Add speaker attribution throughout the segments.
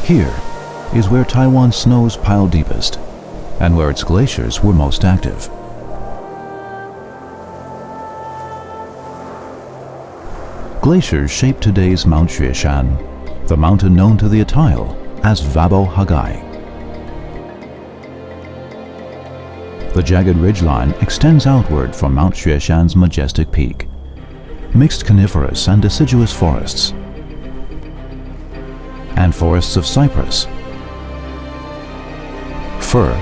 Speaker 1: Here is where Taiwan's snows pile deepest and where its glaciers were most active. Glaciers shape today's Mount Xueshan, the mountain known to the Atayal as Vabo Hagai. The jagged ridgeline extends outward from Mount Xueshan's majestic peak. Mixed coniferous and deciduous forests, and forests of cypress, fir,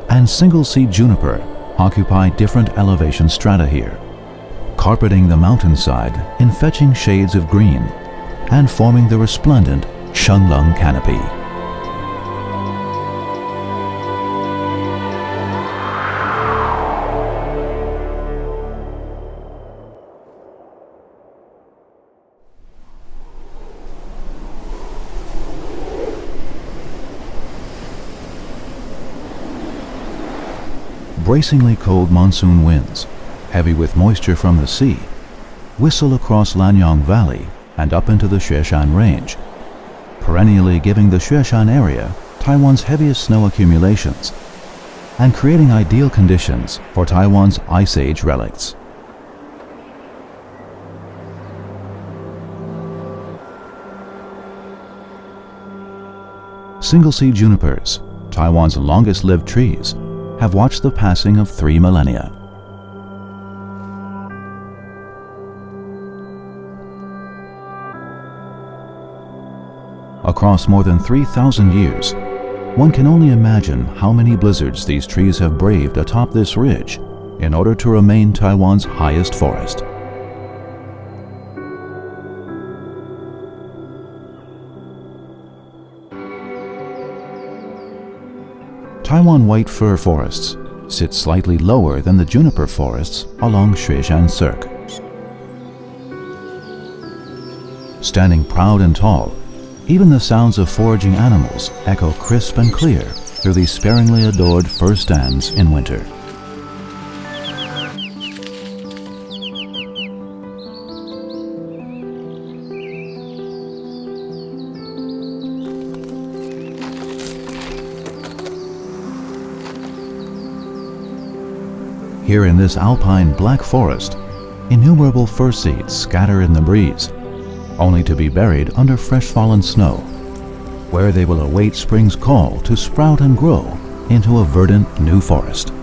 Speaker 1: and single-seed juniper occupy different elevation strata here, carpeting the mountainside in fetching shades of green and forming the resplendent Shengleng Canopy. Bracingly cold monsoon winds, heavy with moisture from the sea, whistle across Lanyong Valley and up into the Xueshan Range, perennially giving the Xueshan area Taiwan's heaviest snow accumulations and creating ideal conditions for Taiwan's Ice Age relicts. Single-seed junipers, Taiwan's longest-lived trees, have watched the passing of 3 millennia. Across more than 3,000 years, one can only imagine how many blizzards these trees have braved atop this ridge in order to remain Taiwan's highest forest. Taiwan white fir forests sit slightly lower than the juniper forests along Xueshan Cirque. Standing proud and tall, even the sounds of foraging animals echo crisp and clear through these sparingly adored fir stands in winter. Here in this alpine black forest, innumerable fir seeds scatter in the breeze, only to be buried under fresh fallen snow, where they will await spring's call to sprout and grow into a verdant new forest.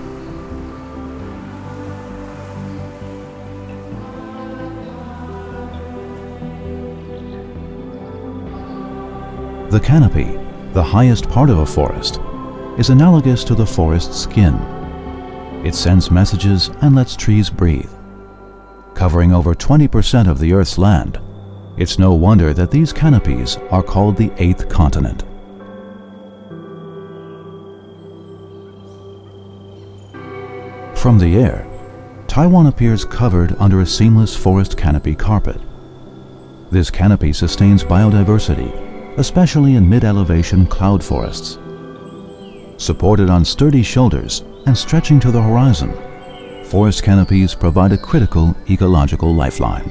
Speaker 1: The canopy, the highest part of a forest, is analogous to the forest's skin. It sends messages and lets trees breathe. Covering over 20% of the Earth's land, it's no wonder that these canopies are called the 8th continent. From the air, Taiwan appears covered under a seamless forest canopy carpet. This canopy sustains biodiversity, especially in mid-elevation cloud forests. Supported on sturdy shoulders and stretching to the horizon, forest canopies provide a critical ecological lifeline.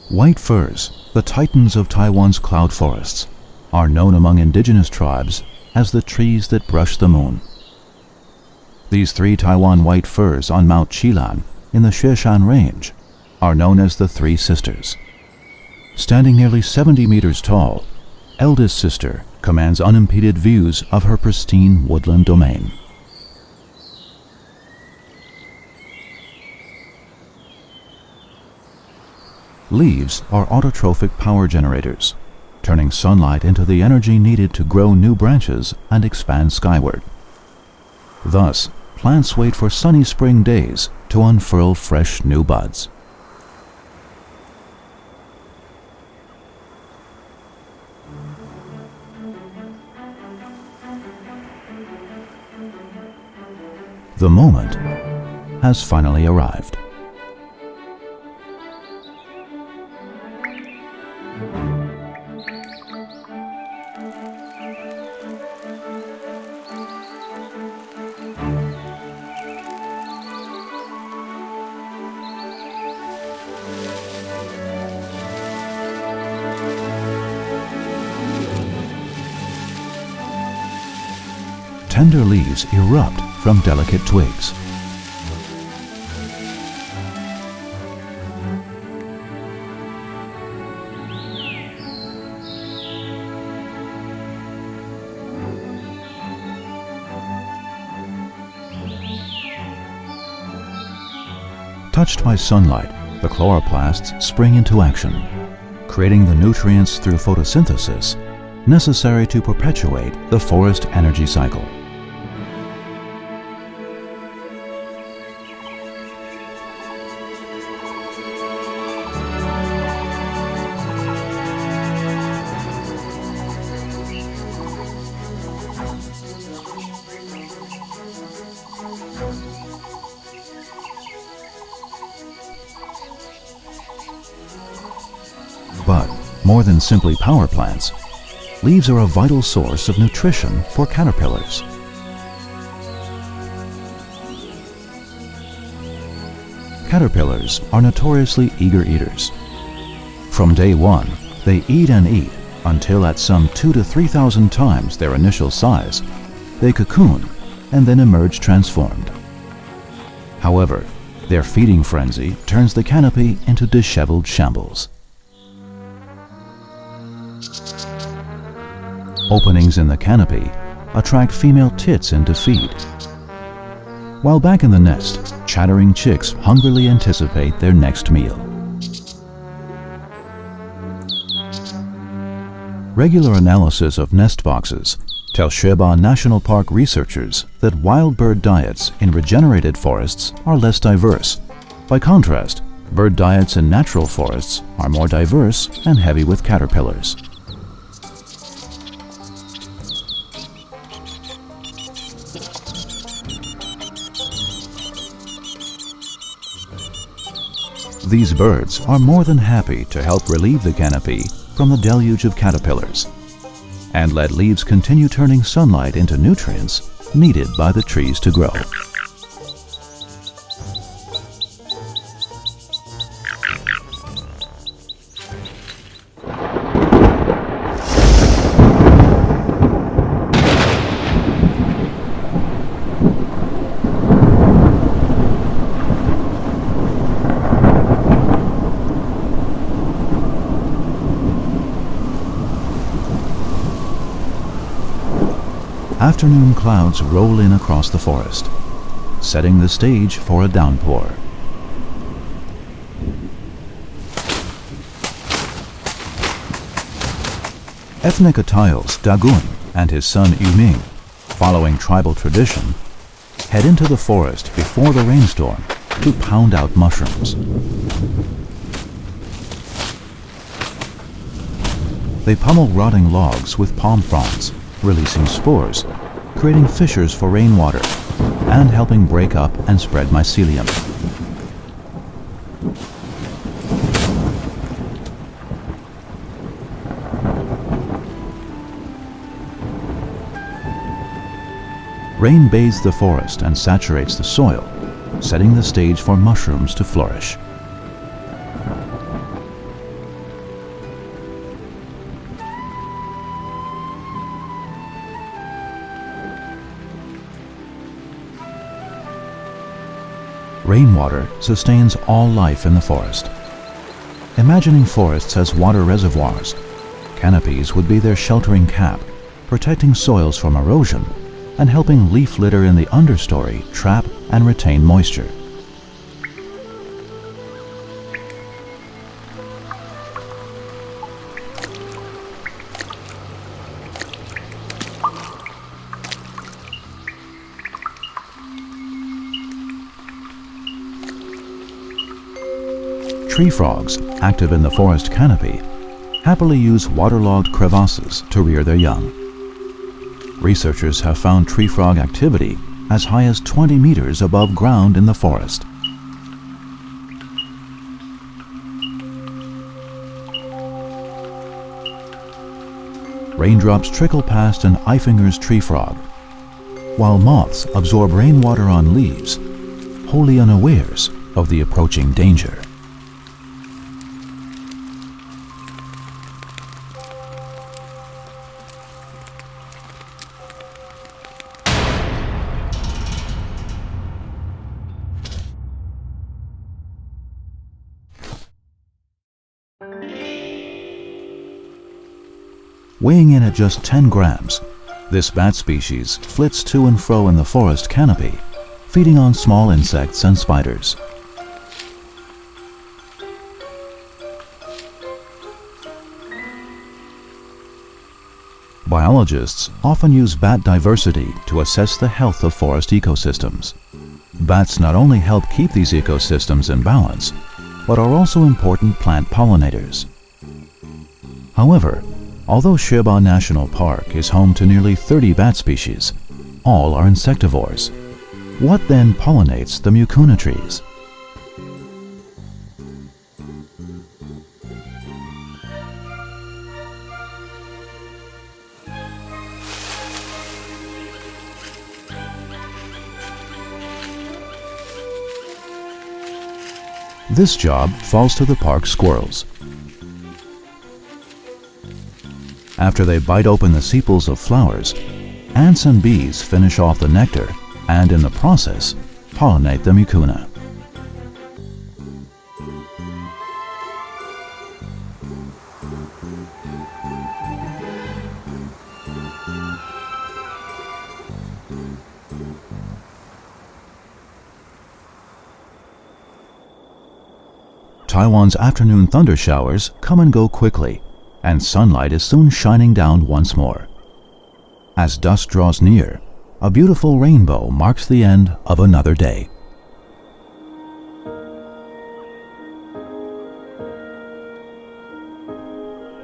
Speaker 1: White firs, the titans of Taiwan's cloud forests, are known among indigenous tribes as the trees that brush the moon. These 3 Taiwan white firs on Mount Chilan in the Xueshan Range are known as the 3 Sisters. Standing nearly 70 meters tall, eldest sister commands unimpeded views of her pristine woodland domain. Leaves are autotrophic power generators, turning sunlight into the energy needed to grow new branches and expand skyward. Thus, plants wait for sunny spring days to unfurl fresh new buds. The moment has finally arrived. tender leaves erupt from delicate twigs. Touched by sunlight, the chloroplasts spring into action, creating the nutrients through photosynthesis necessary to perpetuate the forest energy cycle. But more than simply power plants, leaves are a vital source of nutrition for caterpillars. Caterpillars are notoriously eager eaters. From day one, they eat and eat until at some 2,000 to 3,000 times their initial size, they cocoon and then emerge transformed. However, their feeding frenzy turns the canopy into disheveled shambles. Openings in the canopy attract female tits in to feed. While back in the nest, chattering chicks hungrily anticipate their next meal. Regular analysis of nest boxes tell Shei-Pa National Park researchers that wild bird diets in regenerated forests are less diverse. By contrast, bird diets in natural forests are more diverse and heavy with caterpillars. These birds are more than happy to help relieve the canopy from the deluge of caterpillars and let leaves continue turning sunlight into nutrients needed by the trees to grow. Afternoon clouds roll in across the forest, setting the stage for a downpour. Ethnic Atayals Dagun and his son Yuming, following tribal tradition, head into the forest before the rainstorm to pound out mushrooms. They pummel rotting logs with palm fronds, releasing spores, creating fissures for rainwater, and helping break up and spread mycelium. Rain bathes the forest and saturates the soil, setting the stage for mushrooms to flourish. Rainwater sustains all life in the forest. Imagining forests as water reservoirs, canopies would be their sheltering cap, protecting soils from erosion and helping leaf litter in the understory trap and retain moisture. Tree frogs, active in the forest canopy, happily use waterlogged crevasses to rear their young. Researchers have found tree frog activity as high as 20 meters above ground in the forest. Raindrops trickle past an Eifinger's tree frog, while moths absorb rainwater on leaves, wholly unawares of the approaching danger. Weighing in at just 10 grams, this bat species flits to and fro in the forest canopy, feeding on small insects and spiders. Biologists often use bat diversity to assess the health of forest ecosystems. Bats not only help keep these ecosystems in balance, but are also important plant pollinators. However, although Shei-Pa National Park is home to nearly 30 bat species, all are insectivores. What then pollinates the mucuna trees? This job falls to the park squirrels. After they bite open the sepals of flowers, ants and bees finish off the nectar and, in the process, pollinate the mucuna. Taiwan's afternoon thunder showers come and go quickly, and sunlight is soon shining down once more. As dusk draws near, a beautiful rainbow marks the end of another day.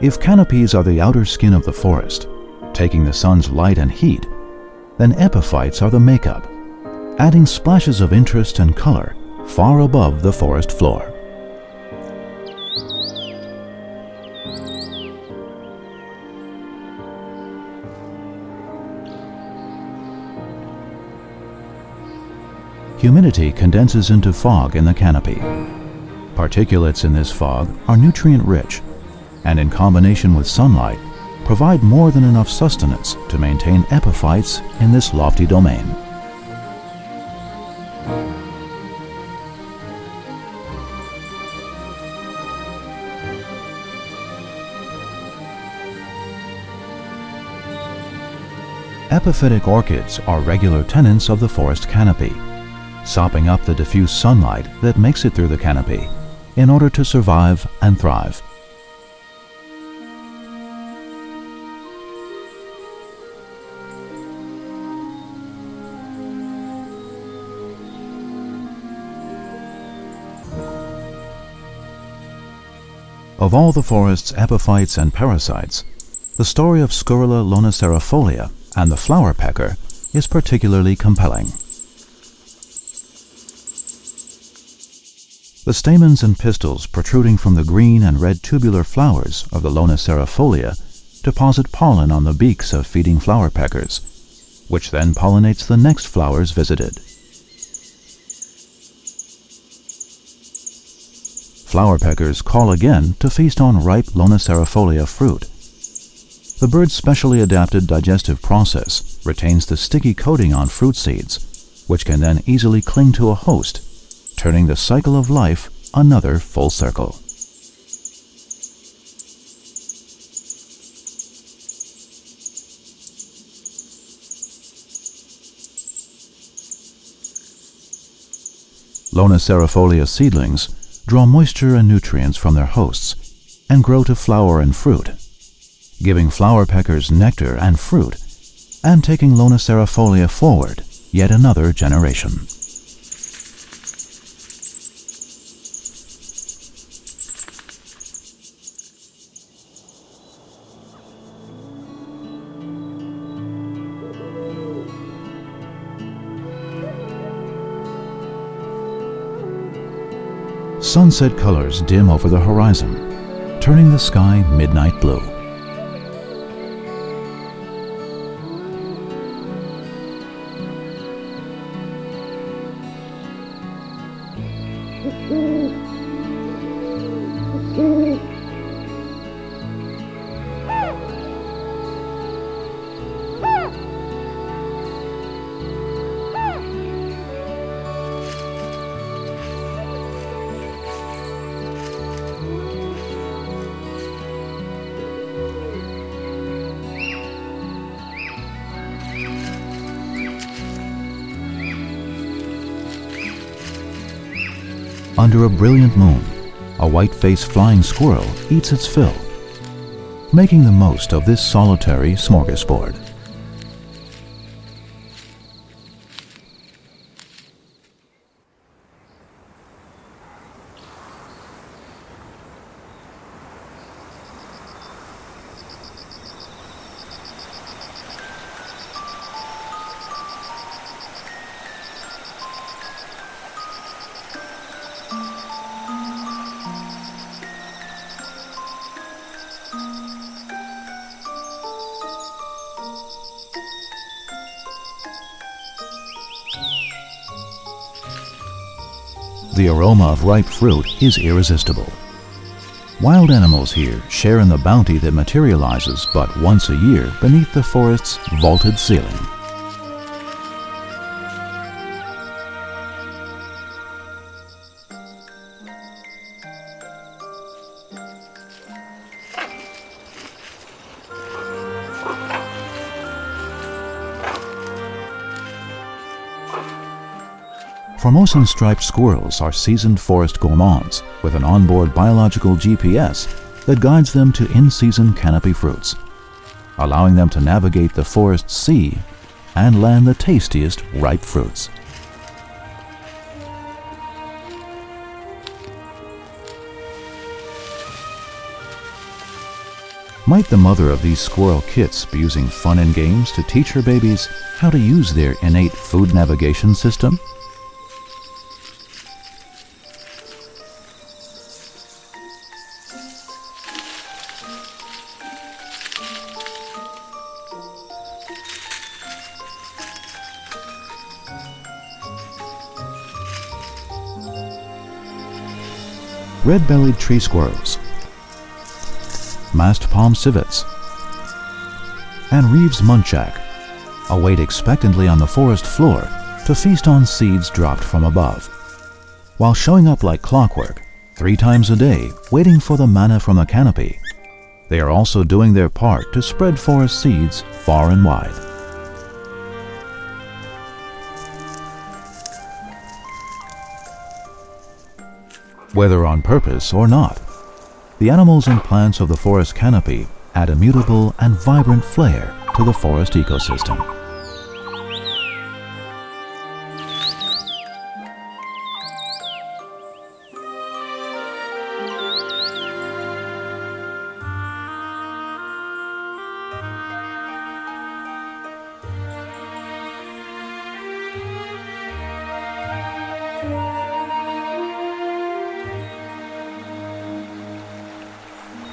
Speaker 1: If canopies are the outer skin of the forest, taking the sun's light and heat, then epiphytes are the makeup, adding splashes of interest and color far above the forest floor. Humidity condenses into fog in the canopy. Particulates in this fog are nutrient-rich, and in combination with sunlight, provide more than enough sustenance to maintain epiphytes in this lofty domain. Epiphytic orchids are regular tenants of the forest canopy, sopping up the diffuse sunlight that makes it through the canopy in order to survive and thrive. Of all the forest's epiphytes and parasites, the story of Scurrula lonicerifolia and the flower pecker is particularly compelling. The stamens and pistils protruding from the green and red tubular flowers of the lonicerifolia deposit pollen on the beaks of feeding flower peckers, which then pollinates the next flowers visited. Flower peckers call again to feast on ripe lonicerifolia fruit. The bird's specially adapted digestive process retains the sticky coating on fruit seeds, which can then easily cling to a host, turning the cycle of life another full circle. Lonicerifolia seedlings draw moisture and nutrients from their hosts and grow to flower and fruit, giving flower peckers nectar and fruit and taking lonicerifolia forward yet another generation. Sunset colors dim over the horizon, turning the sky midnight blue. Under a brilliant moon, a white-faced flying squirrel eats its fill, making the most of this solitary smorgasbord. The aroma of ripe fruit is irresistible. Wild animals here share in the bounty that materializes but once a year beneath the forest's vaulted ceiling. Formosan striped squirrels are seasoned forest gourmands with an onboard biological GPS that guides them to in-season canopy fruits, allowing them to navigate the forest's sea and land the tastiest ripe fruits. Might the mother of these squirrel kits be using fun and games to teach her babies how to use their innate food navigation system? Red-bellied tree squirrels, masked palm civets, and Reeves' muntjac await expectantly on the forest floor to feast on seeds dropped from above, while showing up like clockwork 3 times a day waiting for the manna from the canopy. They are also doing their part to spread forest seeds far and wide. Whether on purpose or not, the animals and plants of the forest canopy add a mutable and vibrant flair to the forest ecosystem.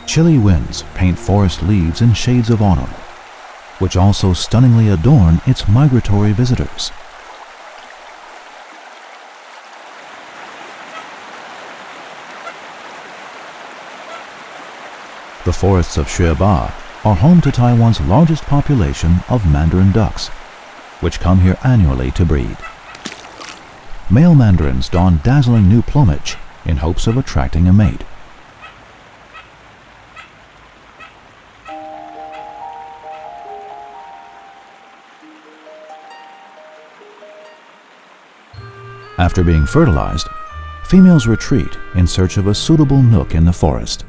Speaker 1: Chilly winds paint forest leaves in shades of autumn, which also stunningly adorn its migratory visitors. The forests of Shei-Pa are home to Taiwan's largest population of mandarin ducks, which come here annually to breed. Male mandarins don dazzling new plumage in hopes of attracting a mate. After being fertilized, females retreat in search of a suitable nook in the forest.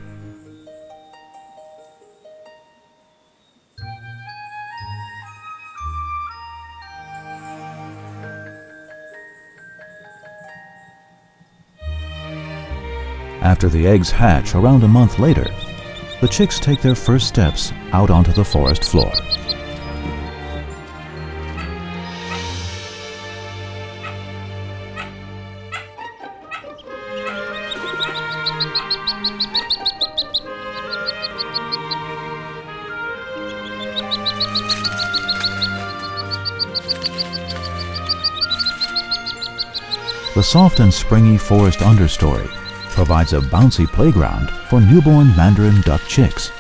Speaker 1: After the eggs hatch around a month later, the chicks take their first steps out onto the forest floor. The soft and springy forest understory provides a bouncy playground for newborn mandarin duck chicks.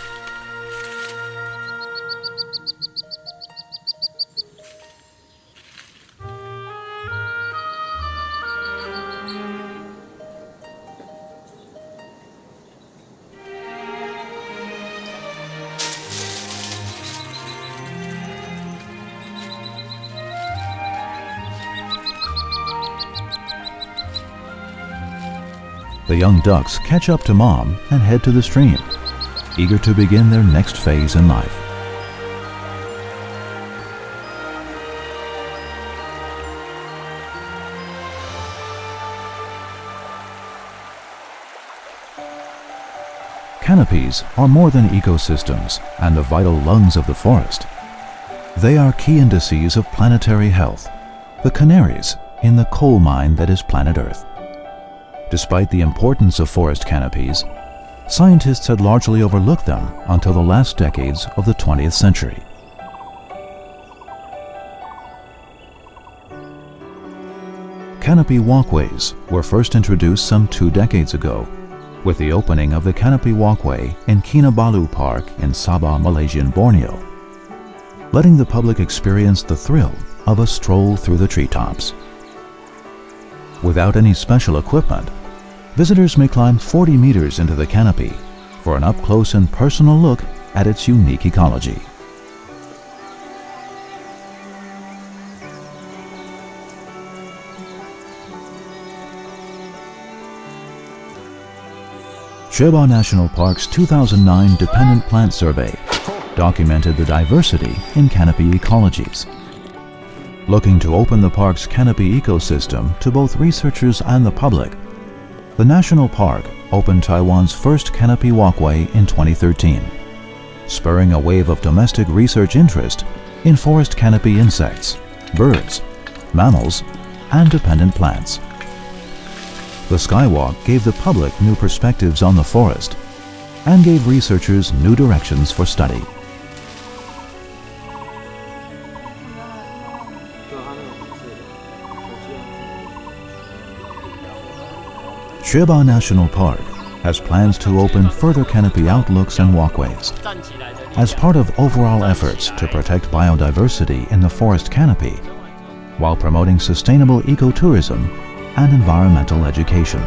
Speaker 1: The young ducks catch up to mom and head to the stream, eager to begin their next phase in life. Canopies are more than ecosystems and the vital lungs of the forest. They are key indices of planetary health, the canaries in the coal mine that is planet Earth. Despite the importance of forest canopies, scientists had largely overlooked them until the last decades of the 20th century. Canopy walkways were first introduced some 2 decades ago with the opening of the Canopy Walkway in Kinabalu Park in Sabah, Malaysian Borneo, letting the public experience the thrill of a stroll through the treetops. Without any special equipment, visitors may climb 40 meters into the canopy for an up-close and personal look at its unique ecology. Shei-Pa National Park's 2009 Dependent Plant Survey documented the diversity in canopy ecologies. Looking to open the park's canopy ecosystem to both researchers and the public, the National Park opened Taiwan's first canopy walkway in 2013, spurring a wave of domestic research interest in forest canopy insects, birds, mammals, and dependent plants. The skywalk gave the public new perspectives on the forest and gave researchers new directions for study. Shei-Pa National Park has plans to open further canopy outlooks and walkways. As part of overall efforts to protect biodiversity in the forest canopy, while promoting sustainable ecotourism and environmental education.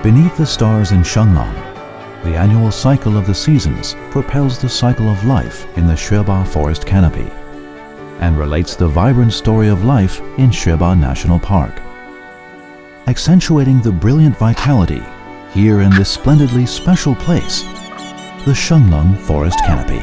Speaker 1: Beneath the stars in Shengleng, the annual cycle of the seasons propels the cycle of life in the Shei-Pa Forest Canopy and relates the vibrant story of life in Shei-Pa National Park, accentuating the brilliant vitality here in this splendidly special place, the Shengleng Forest Canopy.